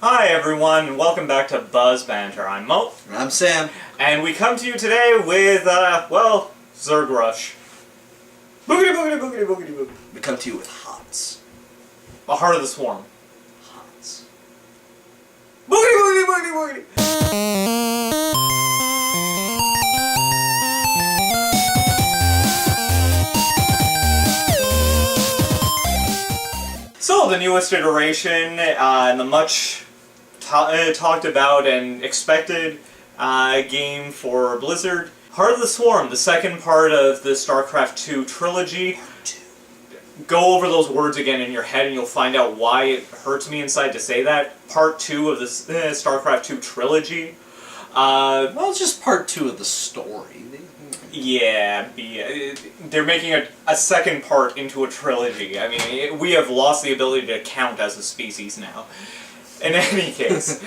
Hi everyone, and welcome back to BUZ Banter. I'm Mo. And I'm Sam. And we come to you today with, Zerg Rush. Boogity boogity boogity boogity boogity. We come to you with Hots. A Heart of the Swarm. Hots. Boogity boogity boogity boogity. So, the newest iteration, and the much talked about and expected game for Blizzard. Heart of the Swarm, the second part of the StarCraft 2 trilogy. Go over those words again in your head and you'll find out why it hurts me inside to say that. Part 2 of the StarCraft 2 trilogy. Well, it's just part 2 of the story. Yeah, they're making a second part into a trilogy. I mean, we have lost the ability to count as a species now. In any case.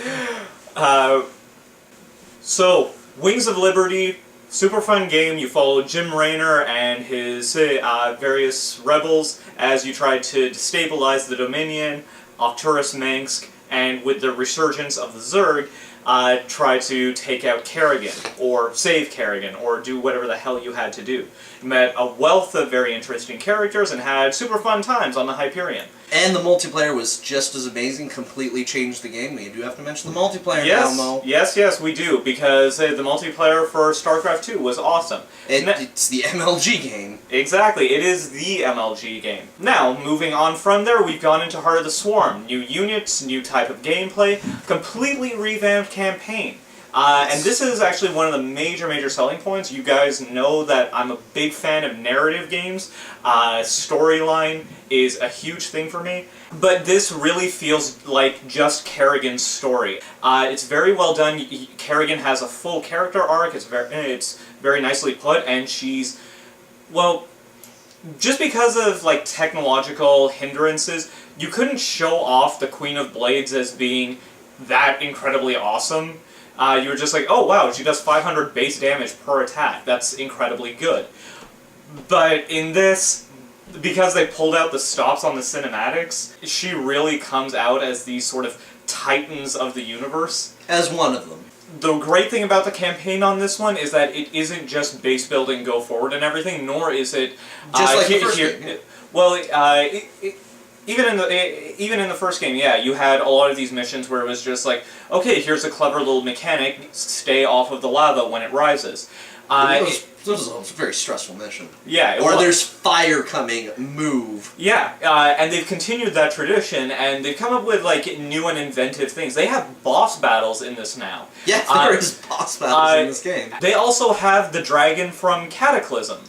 So, Wings of Liberty, super fun game. You follow Jim Raynor and his various rebels as you try to destabilize the Dominion, Arcturus Mansk, and with the resurgence of the Zerg, try to take out Kerrigan, or save Kerrigan, or do whatever the hell you had to do. You met a wealth of very interesting characters and had super fun times on the Hyperion. And the multiplayer was just as amazing, completely changed the game. We do have to mention the multiplayer now, Mo. Yes, we do, because the multiplayer for StarCraft 2 was awesome. It's the MLG game. Exactly, it is the MLG game. Now, moving on from there, we've gone into Heart of the Swarm. New units, new type of gameplay, completely revamped campaign. And this is actually one of the major selling points. You guys know that I'm a big fan of narrative games. Storyline is a huge thing for me. But this really feels like just Kerrigan's story. It's very well done. Kerrigan has a full character arc. It's very nicely put, and she's, well, just because of like technological hindrances, you couldn't show off the Queen of Blades as being that incredibly awesome. You were just like, oh wow, she does 500 base damage per attack. That's incredibly good. But in this, because they pulled out the stops on the cinematics, she really comes out as these sort of titans of the universe. As one of them. The great thing about the campaign on this one is that it isn't just base building, go forward and everything, nor is it... just like the first game. Well, even in the first game, yeah, you had a lot of these missions where it was just like, okay, here's a clever little mechanic, stay off of the lava when it rises. This was a very stressful mission. Yeah. Or there's fire coming, move. Yeah, and they've continued that tradition, and they've come up with, like, new and inventive things. They have boss battles in this now. Yeah, there is boss battles in this game. They also have the dragon from Cataclysm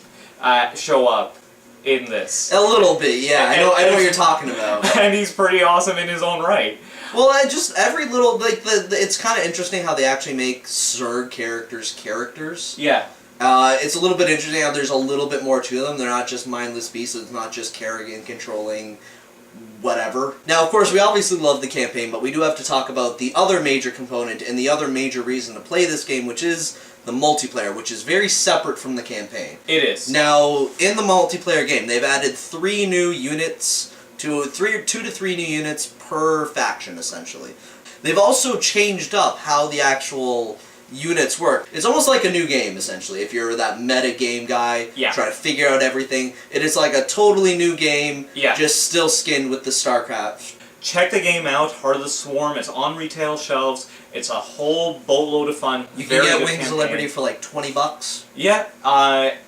show up in this. A little bit, yeah. I know what you're talking about. And he's pretty awesome in his own right. Well, just every little, like, it's kind of interesting how they actually make Zerg characters. Yeah. It's a little bit interesting how there's a little bit more to them. They're not just mindless beasts. It's not just Kerrigan controlling whatever. Now, of course, we obviously love the campaign, but we do have to talk about the other major component and the other major reason to play this game, which is the multiplayer, which is very separate from the campaign. It is. Now, in the multiplayer game, they've added 3 new units, 2 to 3 new units per faction, essentially. They've also changed up how the actual units work. It's almost like a new game, essentially. If you're that meta game guy, trying to figure out everything, it is like a totally new game, just still skinned with the StarCraft. Check the game out, Heart of the Swarm. It's on retail shelves. It's a whole boatload of fun. You can get Wings of Liberty for like $20. Yeah,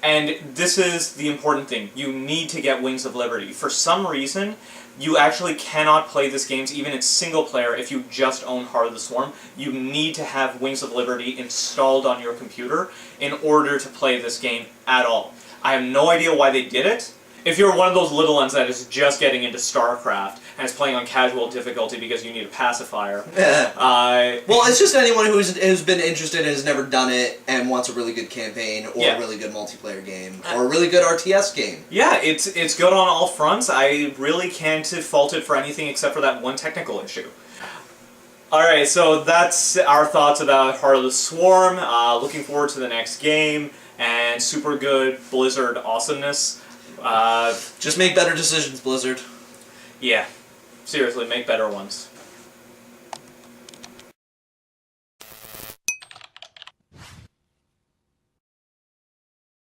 and this is the important thing. You need to get Wings of Liberty. For some reason, you actually cannot play this game, even in single player, if you just own Heart of the Swarm. You need to have Wings of Liberty installed on your computer in order to play this game at all. I have no idea why they did it. If you're one of those little ones that is just getting into StarCraft and is playing on casual difficulty because you need a pacifier. Well, it's just anyone who's been interested and has never done it and wants a really good campaign or a really good multiplayer game or a really good RTS game. Yeah, it's good on all fronts. I really can't fault it for anything except for that one technical issue. Alright, so that's our thoughts about Heart of the Swarm. Looking forward to the next game and super good Blizzard awesomeness. Just make better decisions, Blizzard. Yeah. Seriously, make better ones.